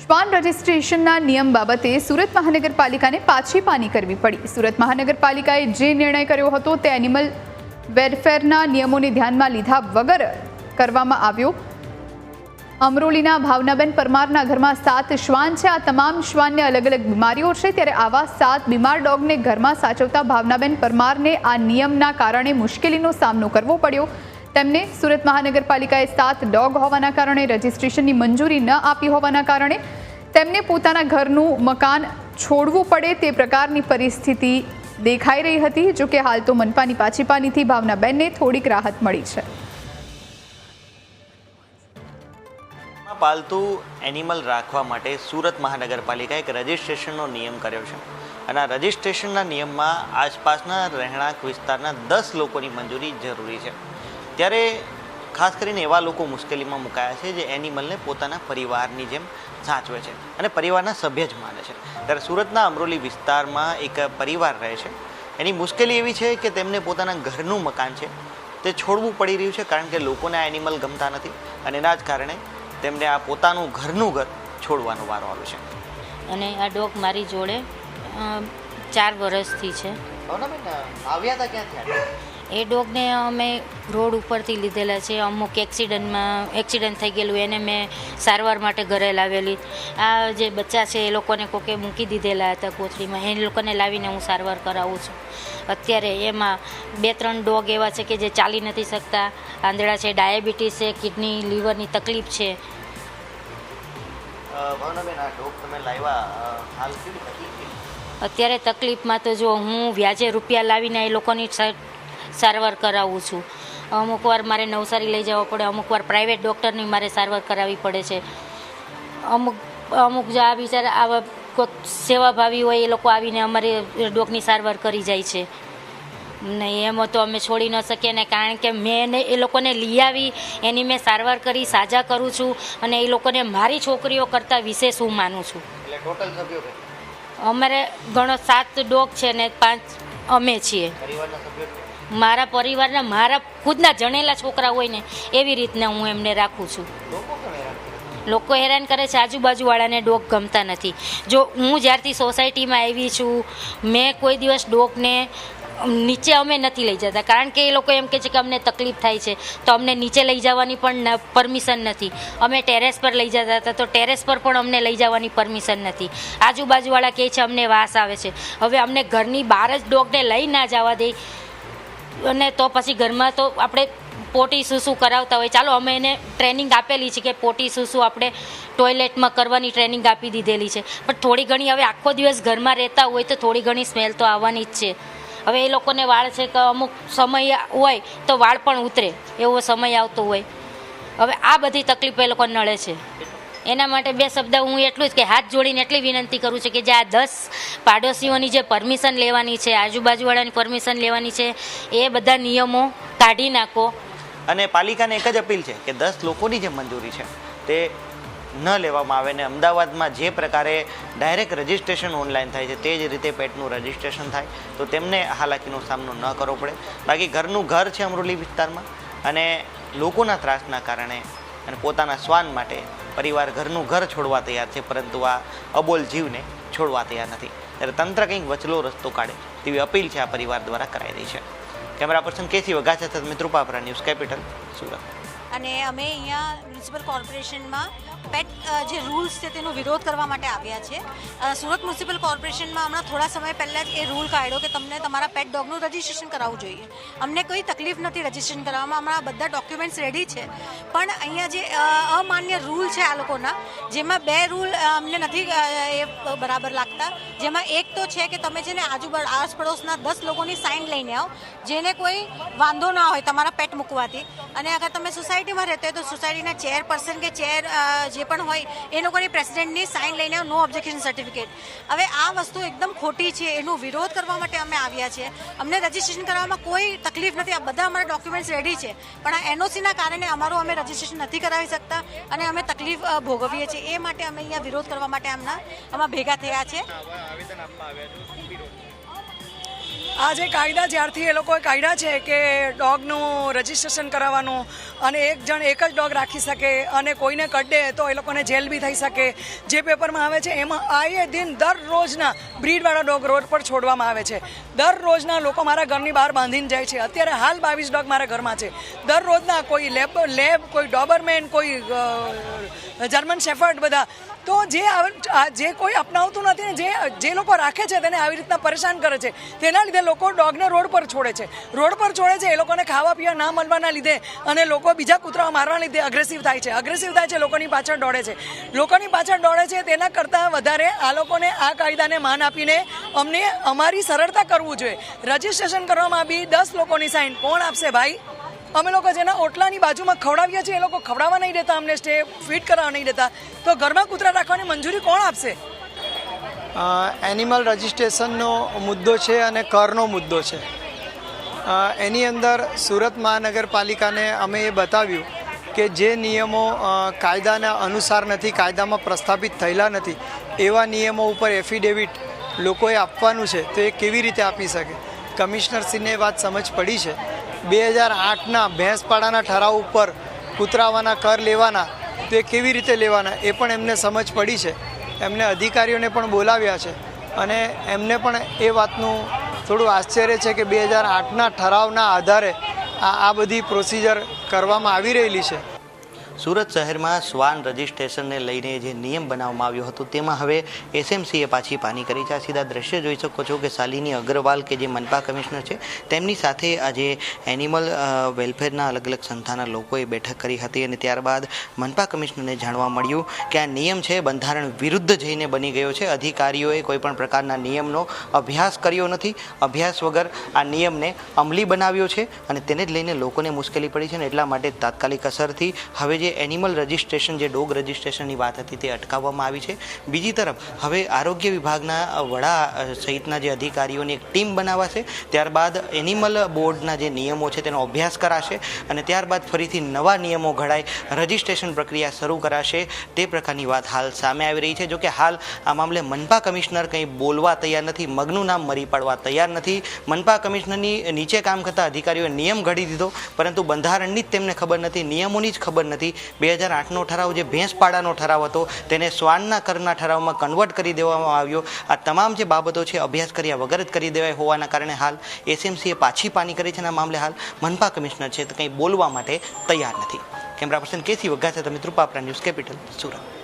શ્વાન રજિસ્ટ્રેશનના નિયમ બાબતે સુરત મહાનગરપાલિકાને પાછી પાની કરવી પડી। સુરત મહાનગરપાલિકાએ જે નિર્ણય કર્યો હતો તે એનિમલ વેલફેરના નિયમોને ધ્યાનમાં લીધા વગર કરવામાં આવ્યો। અમરોલીના ભાવનાબેન પરમારના ઘરમાં 7 શ્વાન છે। આ તમામ શ્વાનને અલગ અલગ બીમારીઓ છે, ત્યારે આવા 7 બીમાર ડોગને ઘરમાં સાચવતા ભાવનાબેન પરમારને આ નિયમના કારણે મુશ્કેલીનો સામનો કરવો પડ્યો। તેમને સુરત મહાનગરપાલિકાએ 7 ડોગ હોવાના કારણે રજિસ્ટ્રેશનની મંજૂરી ન આપી હોવાના કારણે તેમને પોતાના ઘરનું મકાન છોડવું પડે તે પ્રકારની પરિસ્થિતિ દેખાઈ રહી હતી। જો કે હાલ તો મનપાની પાછી પાનીથી ભાવનાબેનને થોડીક રાહત મળી છે। પાલતુ એનિમલ રાખવા માટે સુરત મહાનગરપાલિકાએ એક રજિસ્ટ્રેશનનો નિયમ કર્યો છે અને આ રજિસ્ટ્રેશનના નિયમમાં આસપાસના રહેણાંક વિસ્તારના 10 લોકોની મંજૂરી જરૂરી છે। ત્યારે ખાસ કરીને એવા લોકો મુશ્કેલીમાં મુકાયા છે જે એનિમલને પોતાના પરિવારની જેમ સાચવે છે અને પરિવારના સભ્ય જ માને છે। ત્યારે સુરતના અમરોલી વિસ્તારમાં એક પરિવાર રહે છે। એની મુશ્કેલી એવી છે કે તેમને પોતાના ઘરનું મકાન છે તે છોડવું પડી રહ્યું છે, કારણ કે લોકોને આ એનિમલ ગમતા નથી અને એના જ કારણે તેમને આ પોતાનું ઘરનું ઘર છોડવાનો વારો આવ્યો છે। અને આ ડોગ મારી જોડે 4 વર્ષથી છે। આવ્યા હતા ક્યાંથી? એ ડોગને અમે રોડ ઉપરથી લીધેલા છે। અમુક એક્સિડન્ટ થઈ ગયેલું એને મેં સારવાર માટે ઘરે લાવેલી। આ જે બચ્ચા છે એ લોકોને કોકે મૂકી દીધેલા હતા કોથળીમાં, એ લોકોને લાવીને હું સારવાર કરાવું છું। અત્યારે એમાં 2-3 ડોગ એવા છે કે જે ચાલી નથી શકતા, આંધળા છે, ડાયાબિટીસ છે, કિડની લીવરની તકલીફ છે। અત્યારે તકલીફમાં તો જો હું વ્યાજે રૂપિયા લાવીને એ લોકોની સારવાર કરાવું છું। અમુક વાર મારે નવસારી લઈ જવા પડે, અમુક વાર પ્રાઇવેટ ડૉક્ટરની મારે સારવાર કરાવવી પડે છે। અમુક જે આ બિચારા આવા કોઈક સેવાભાવી હોય એ લોકો આવીને અમારી ડોગની સારવાર કરી જાય છે। નહીં એમાં તો અમે છોડી ન શકીએ ને, કારણ કે મેં એ લોકોને લઈ આવી, એની મેં સારવાર કરી, સાજા કરું છું અને એ લોકોને મારી છોકરીઓ કરતાં વિશેષ હું માનું છું। અમારે ઘણો 7 ડોગ છે ને 5 અમે છીએ। મારા પરિવારના મારા ખુદના જણેલા છોકરા હોય ને એવી રીતના હું એમને રાખું છું। લોકો હેરાન કરે છે, આજુબાજુવાળાને ડોગ ગમતા નથી। જો હું જ્યારથી સોસાયટીમાં આવી છું, મેં કોઈ દિવસ ડોગને નીચે અમે નથી લઈ જતા, કારણ કે એ લોકો એમ કહે છે કે અમને તકલીફ થાય છે, તો અમને નીચે લઈ જવાની પણ પરમિશન નથી। અમે ટેરેસ પર લઈ જતા હતા તો ટેરેસ પર પણ અમને લઈ જવાની પરમિશન નથી। આજુબાજુવાળા કહે છે અમને વાસ આવે છે। હવે અમને ઘરની બહાર જ ડોગને લઈ ના જવા દે, અને તો પછી ઘરમાં તો આપણે પોટી સૂસું કરાવતા હોય, ચાલો અમે એને ટ્રેનિંગ આપેલી છે કે પોટી સૂસું આપણે ટોયલેટમાં કરવાની ટ્રેનિંગ આપી દીધેલી છે, પણ થોડી ઘણી હવે આખો દિવસ ઘરમાં રહેતા હોય તો થોડી ઘણી સ્મેલ તો આવવાની જ છે। હવે એ લોકોને વાળ છે કે અમુક સમય હોય તો વાળ પણ ઉતરે, એવો સમય આવતો હોય। હવે આ બધી તકલીફ એ લોકો નડે છે। એના માટે 2 શબ્દ હું એટલું જ કે હાથ જોડીને એટલી વિનંતી કરું છું કે જે આ 10 પાડોશીઓની જે પરમિશન લેવાની છે, આજુબાજુવાળાની પરમિશન લેવાની છે, એ બધા નિયમો કાઢી નાખો। અને પાલિકાને એક જ અપીલ છે કે 10 લોકોની જે મંજૂરી છે તે ન લેવામાં આવે ને અમદાવાદમાં જે પ્રકારે ડાયરેક્ટ રજિસ્ટ્રેશન ઓનલાઈન થાય છે તે જ રીતે પેટનું રજિસ્ટ્રેશન થાય તો તેમને હાલાકીનો સામનો ન કરવો પડે। બાકી ઘરનું ઘર છે અમરોલી વિસ્તારમાં અને લોકોના ત્રાસના કારણે અને પોતાના શ્વાન માટે પરિવાર ઘરનું ઘર છોડવા તૈયાર છે, પરંતુ આ અબોલ જીવને છોડવા તૈયાર નથી। ત્યારે તંત્ર કંઈક વચલો રસ્તો કાઢે તેવી અપીલ છે આ પરિવાર દ્વારા કરાઈ રહી છે। કેમેરા પર્સન કેસી વઘાસિયા સાથે મિત્રુપાપરા, ન્યૂઝ કેપિટલ, સુરત। અને અમે અહીંયા મ્યુનિસિપલ કોર્પોરેશનમાં પેટ જે રૂલ્સ છે તેનો વિરોધ કરવા માટે આવ્યા છે। સુરત મ્યુનિસિપલ કોર્પોરેશનમાં હમણાં થોડા સમય પહેલાં જ એ રૂલ કાઢ્યો કે તમને તમારા પેટ ડોગનું રજિસ્ટ્રેશન કરાવવું જોઈએ। અમને કોઈ તકલીફ નથી રજિસ્ટ્રેશન કરવામાં, હમણાં બધા ડોક્યુમેન્ટ્સ રેડી છે, પણ અહીંયા જે અમાન્ય રૂલ છે આ લોકોના, જેમાં 2 રૂલ અમને નથી એ બરાબર લાગતા। જેમાં એક તો છે કે તમે છે ને આસ પડોશના 10 લોકોની સાઇન લઈને આવો, જેને કોઈ વાંધો ના હોય તમારા પેટ મૂકવાથી। અને અગર તમે સોસાયટીમાં રહેતા હોય તો સોસાયટીના ચેરપર્સન કે જે પણ હોય એ લોકોની પ્રેસિડેન્ટની સાઇન લઈને નો ઓબ્જેક્શન સર્ટિફિકેટ। હવે આ વસ્તુ એકદમ ખોટી છે, એનો વિરોધ કરવા માટે અમે આવ્યા છીએ। અમને રજિસ્ટ્રેશન કરવામાં કોઈ તકલીફ નથી, આ બધા અમારા ડોક્યુમેન્ટ્સ રેડી છે, પણ આ એનઓસીના કારણે અમારું અમે રજિસ્ટ્રેશન નથી કરાવી શકતા અને અમે તકલીફ ભોગવીએ છીએ। એ માટે અમે અહીંયા વિરોધ કરવા માટે આમાં ભેગા થયા છે। આ જે કાયદા જ્યારથી એ લોકોએ કાઢ્યા છે કે ડોગનું રજિસ્ટ્રેશન કરાવવાનું અને એક જ ડોગ રાખી શકે અને કોઈને કડે તો એ લોકોને જેલ બી થઈ શકે, જે પેપરમાં આવે છે એમાં આયે દિન દરરોજના બ્રીડવાળા ડોગ રોડ પર છોડવામાં આવે છે. દરરોજના લોકો મારા ઘરની બહાર બાંધીને જાય છે. અત્યારે હાલ 22 ડોગ મારા ઘરમાં છે. દરરોજના કોઈ લેબ કોઈ ડોબરમેન, કોઈ જર્મન શેફર્ડ, બધા તો જે કોઈ અપનાવતું નથી ને જે લોકો રાખે છે તેને આવી રીતના પરેશાન કરે છે. તેના લીધે લોકો ડોગને રોડ પર છોડે છે. એ લોકોને ખાવા પીવા ના મળવાના લીધે અને લોકો બીજા કૂતરાઓ મારવાના લીધે અગ્રેસિવ થાય છે, લોકોની પાછળ દોડે છે. તેના કરતાં વધારે આ લોકોને આ કાયદાને માન આપીને અમને અમારી સરળતા કરવું જોઈએ. રજિસ્ટ્રેશન કરવામાં બી 10 લોકોની સાઇન કોણ આપશે ભાઈ? અમે લોકો જેના ઓટલાની બાજુમાં ખવડાવીએ છીએ એ લોકો ખવડાવવા નહીં દેતા, અમને સ્ટે ફીટ કરવા નહીં દેતા, તો ઘરમાં કૂતરા રાખવાની મંજૂરી કોણ આપશે? એનિમલ રજિસ્ટ્રેશનનો મુદ્દો છે અને કરનો મુદ્દો છે. એની અંદર સુરત મહાનગરપાલિકાને અમે એ બતાવ્યું કે જે નિયમો કાયદાના અનુસાર નથી, કાયદામાં પ્રસ્થાપિત થયેલા નથી, એવા નિયમો ઉપર એફિડેવિટ લોકોએ આપવાનું છે તો એ કેવી રીતે આપી શકે. કમિશનરશ્રીને વાત સમજ પડી છે. 2008ના ભેંસપાડાના ઠરાવ ઉપર કૂતરાવાના કર લેવાના તો એ કેવી રીતે લેવાના એ પણ એમને સમજ પડી છે. એમને અધિકારીઓને પણ બોલાવ્યા છે અને એમને પણ એ વાતનું થોડું આશ્ચર્ય છે કે 2008ના ઠરાવના આધારે આ બધી પ્રોસિજર કરવામાં આવી રહેલી છે. સુરત શહેરમાં શ્વાન રજિસ્ટ્રેશનને લઈને જે નિયમ બનાવવામાં આવ્યો હતો તેમાં હવે એસએમસીએ પાછી પાની કરી છે. આ સીધા દ્રશ્ય જોઈ શકો છો કે શાલિની અગ્રવાલ કે જે મનપા કમિશનર છે તેમની સાથે આજે એનિમલ વેલફેરના અલગ અલગ સંસ્થાના લોકોએ બેઠક કરી હતી અને ત્યારબાદ મનપા કમિશનરને જાણવા મળ્યું કે આ નિયમ છે બંધારણ વિરુદ્ધ જઈને બની ગયો છે. અધિકારીઓએ કોઈપણ પ્રકારના નિયમનો અભ્યાસ કર્યો નથી, અભ્યાસ વગર આ નિયમને અમલી બનાવ્યો છે અને તેને જ લઈને લોકોને મુશ્કેલી પડી છે ને એટલા માટે તાત્કાલિક અસરથી હવે જે એનિમલ રજિસ્ટ્રેશન, જે ડોગ રજિસ્ટ્રેશનની વાત હતી તે અટકાવવામાં આવી છે. બીજી તરફ હવે આરોગ્ય વિભાગના વડા સહિતના જે અધિકારીઓની એક ટીમ બનાવાશે, ત્યારબાદ એનિમલ બોર્ડના જે નિયમો છે તેનો અભ્યાસ કરાશે અને ત્યારબાદ ફરીથી નવા નિયમો ઘડાય, રજિસ્ટ્રેશન પ્રક્રિયા શરૂ કરાશે. તે પ્રકારની વાત હાલ સામે આવી રહી છે. જોકે હાલ આ મામલે મનપા કમિશનર કંઈ બોલવા તૈયાર નથી, મગનું નામ મરી પાડવા તૈયાર નથી. મનપા કમિશનરની નીચે કામ કરતા અધિકારીઓએ નિયમ ઘડી દીધો પરંતુ બંધારણની જ તેમને ખબર નથી, નિયમોની જ ખબર નથી. 2008નો ઠરાવ જે ભેંસપાડાનો ઠરાવ હતો તેને શ્વાનના કરના ઠરાવમાં કન્વર્ટ કરી દેવામાં આવ્યો. આ તમામ જે બાબતો છે અભ્યાસ કર્યા વગર જ કરી દેવાય હોવાના કારણે હાલ એસએમસીએ પાછી પાની કરી છે અને આ મામલે હાલ મનપા કમિશનર છે તો કંઈ બોલવા માટે તૈયાર નથી. કેમેરા પર્સન કેસી વઘા સાથે મિત્રુપાપરા, ન્યૂઝ કેપિટલ, સુરત.